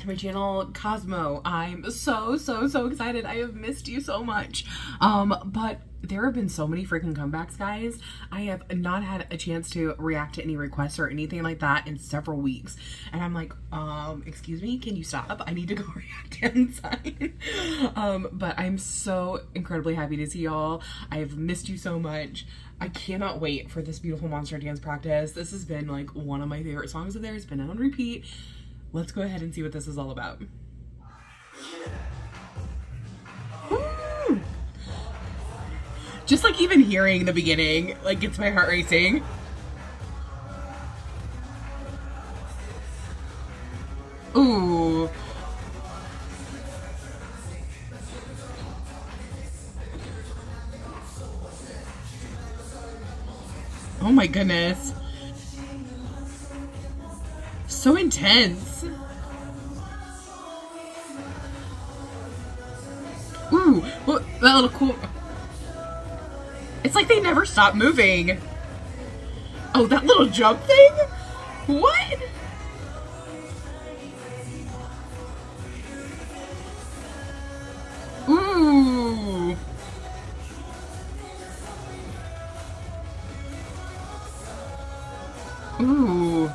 back to my channel, Cosmo. I'm so excited. I have missed you so much. But there have been so many freaking comebacks, guys. I have not had a chance to react to any requests or anything like that in several weeks. And I'm like, excuse me, can you stop? I need to go react inside. But I'm so incredibly happy to see y'all. I have missed you so much. I cannot wait for this beautiful monster dance practice. This has been like one of my favorite songs of theirs. It's been on repeat. Let's go ahead and see what this is all about. Woo! Just like even hearing the beginning, like gets my heart racing. Ooh. Oh my goodness. So intense. Ooh, well, that little cool. It's like they never stop moving. Oh, that little jump thing? What? Ooh. Ooh.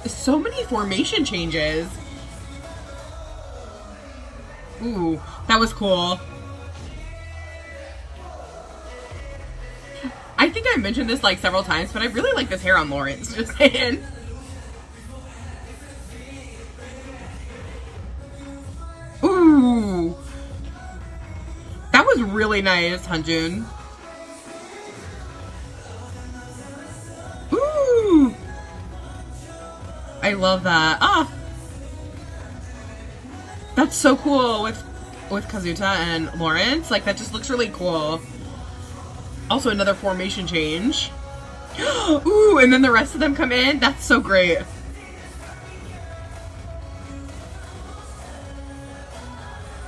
So many formation changes. Ooh, that was cool. I think I mentioned this like several times, but I really like this hair on Lawrence, just saying. Ooh. That was really nice, Hanjun. Ooh. I love that. Ah. That's so cool with Kazuta and Lawrence. Like, that just looks really cool. Also, another formation change. Ooh, and then the rest of them come in. That's so great.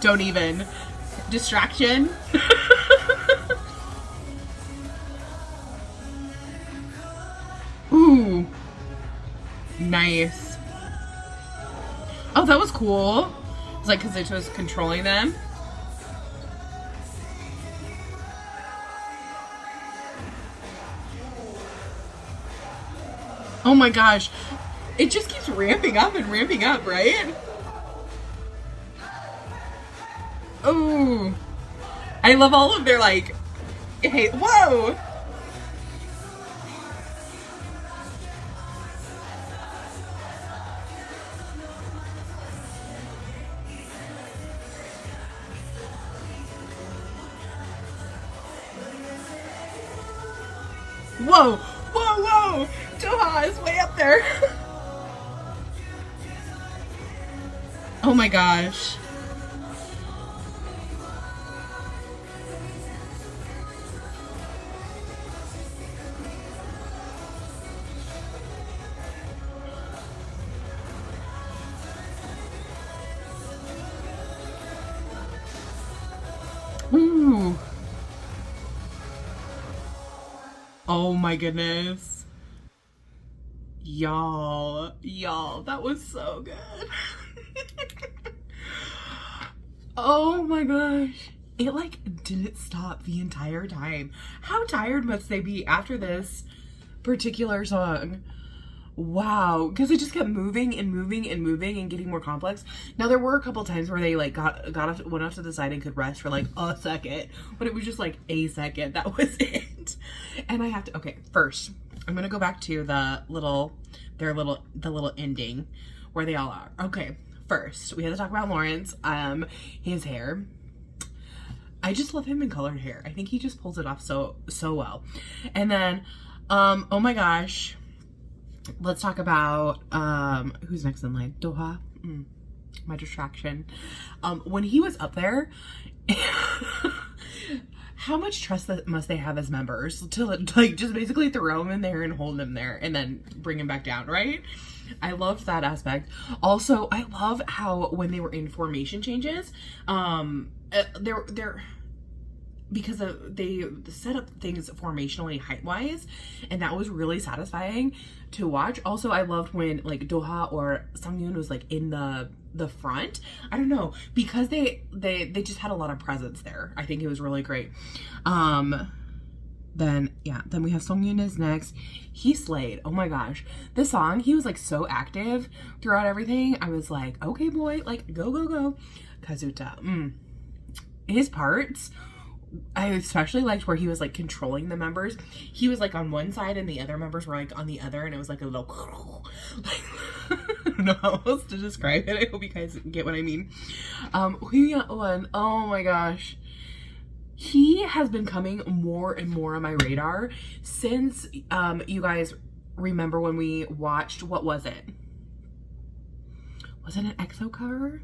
Don't even. Distraction. Ooh. Nice. Oh, that was cool. It's like Kazuto was controlling them. Oh my gosh. It just keeps ramping up and ramping up, right? Oh. I love all of their like, hey, whoa. Whoa, whoa, whoa! Doha is way up there. Oh my gosh. Ooh. Oh my goodness. Y'all, that was so good. Oh my gosh. It like didn't stop the entire time. How tired must they be after this particular song? Wow, because it just kept moving and moving and moving and getting more complex. Now there were a couple times where they like went off to the side and could rest for like a second, but it was just like a second. That was it. And I have to, okay, first I'm gonna go back to the little ending where they all are. Okay, first we have to talk about Lawrence. His hair. I just love him in colored hair. I think he just pulls it off so well. And then, oh my gosh. Let's talk about, who's next in line? Doha. My distraction. When he was up there, how much trust must they have as members to like just basically throw him in there and hold him there and then bring him back down, right? I loved that aspect. Also, I love how when they were in formation changes, because they set up things formationally height-wise, and that was really satisfying to watch. Also, I loved when like Doha or Sungyoon was like in the front. I don't know, because they just had a lot of presence there. I think it was really great. Then we have Sungyoon is next. He slayed. Oh my gosh, this song, he was like so active throughout everything. I was like, okay boy, like go. Kazuta, his parts, I especially liked where he was like controlling the members. He was like on one side and the other members were like on the other, and it was like a little I don't know how else to describe it. I hope you guys get what I mean. Hoo-yeon, oh my gosh, he has been coming more and more on my radar since you guys remember when we watched, what was it an EXO cover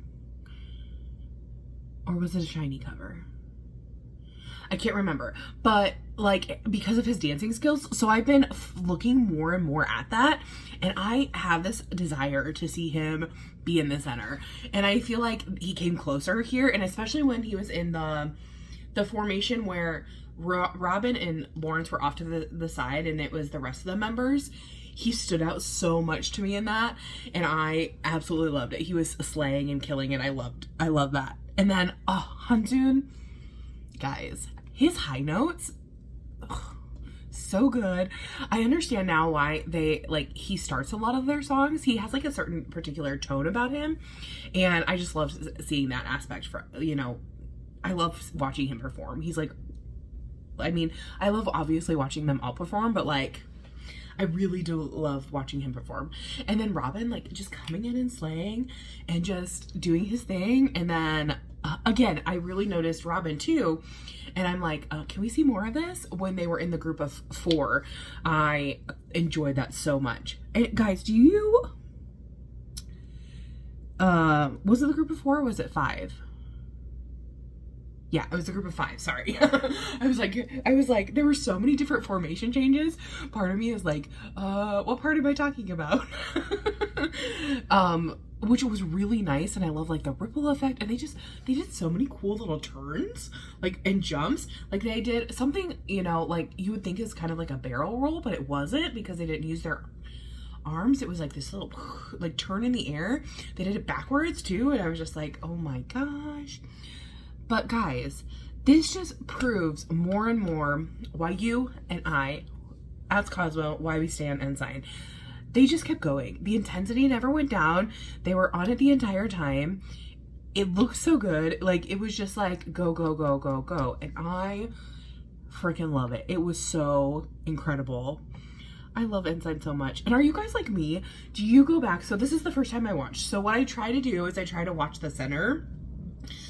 or was it a SHINee cover? I can't remember, but like because of his dancing skills. So I've been looking more and more at that, and I have this desire to see him be in the center. And I feel like he came closer here, and especially when he was in the formation where Robin and Lawrence were off to the side, and it was the rest of the members. He stood out so much to me in that, and I absolutely loved it. He was slaying and killing it. I love that. And then Hanjun, guys, his high notes, so good. I understand now why he starts a lot of their songs. He has like a certain particular tone about him, and I just love seeing that aspect I love watching him perform. He's like, I mean, I love obviously watching them all perform, but like I really do love watching him perform. And then Robin, like, just coming in and slaying and just doing his thing. And then again, I really noticed Robin too, and I'm like, can we see more of this? When they were in the group of 4, I enjoyed that so much. And guys, do you was it the group of 4 or was it 5? Yeah, it was a group of 5. Sorry. I was like, there were so many different formation changes. Part of me is like, what part am I talking about? Which was really nice. And I love like the ripple effect. And they did so many cool little turns, like, and jumps. Like they did something, like you would think is kind of like a barrel roll, but it wasn't, because they didn't use their arms. It was like this little like turn in the air. They did it backwards too. And I was just like, oh my gosh. But guys, this just proves more and more why you and I, as Cosmo, why we stand Ensign. They just kept going. The intensity never went down. They were on it the entire time. It looked so good. Like, it was just like, go, go, go, go, go. And I freaking love it. It was so incredible. I love Ensign so much. And are you guys like me? Do you go back? So this is the first time I watched. So what I try to do is I try to watch the center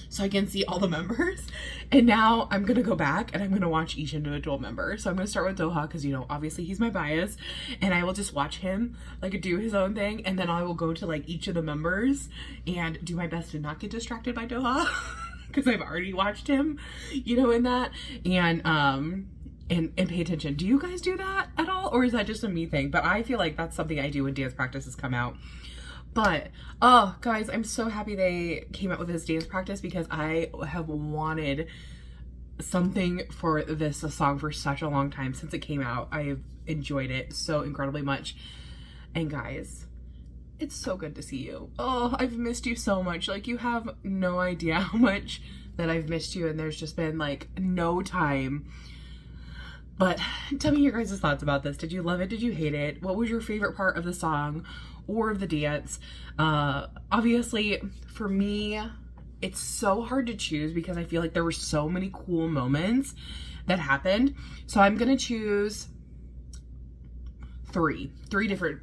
so I can see all the members. And now I'm going to go back and I'm going to watch each individual member. So I'm going to start with Doha because, obviously he's my bias. And I will just watch him, like, do his own thing. And then I will go to, like, each of the members and do my best to not get distracted by Doha because I've already watched him, in that. And pay attention. Do you guys do that at all? Or is that just a me thing? But I feel like that's something I do when dance practices come out. But, guys, I'm so happy they came out with this dance practice because I have wanted something for this song for such a long time. Since it came out, I've enjoyed it so incredibly much. And guys, it's so good to see you. Oh, I've missed you so much. Like, you have no idea how much that I've missed you, and there's just been, like, no time. But tell me your guys' thoughts about this. Did you love it? Did you hate it? What was your favorite part of the song or of the dance? Obviously, for me, it's so hard to choose because I feel like there were so many cool moments that happened. So I'm gonna choose three different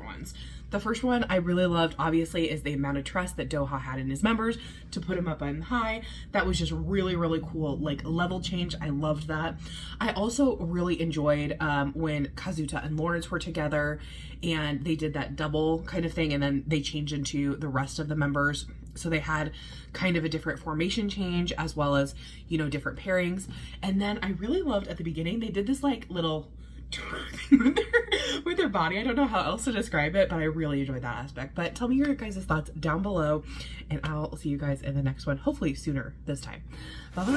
ones. The first one I really loved, obviously, is the amount of trust that Doha had in his members to put him up on high. That was just really, really cool, like, level change. I loved that. I also really enjoyed when Kazuta and Lawrence were together and they did that double kind of thing, and then they changed into the rest of the members. So they had kind of a different formation change as well as, different pairings. And then I really loved at the beginning, they did this like little with her body. I don't know how else to describe it, but I really enjoyed that aspect. But tell me your guys' thoughts down below, and I'll see you guys in the next one, hopefully sooner this time. Bye-bye.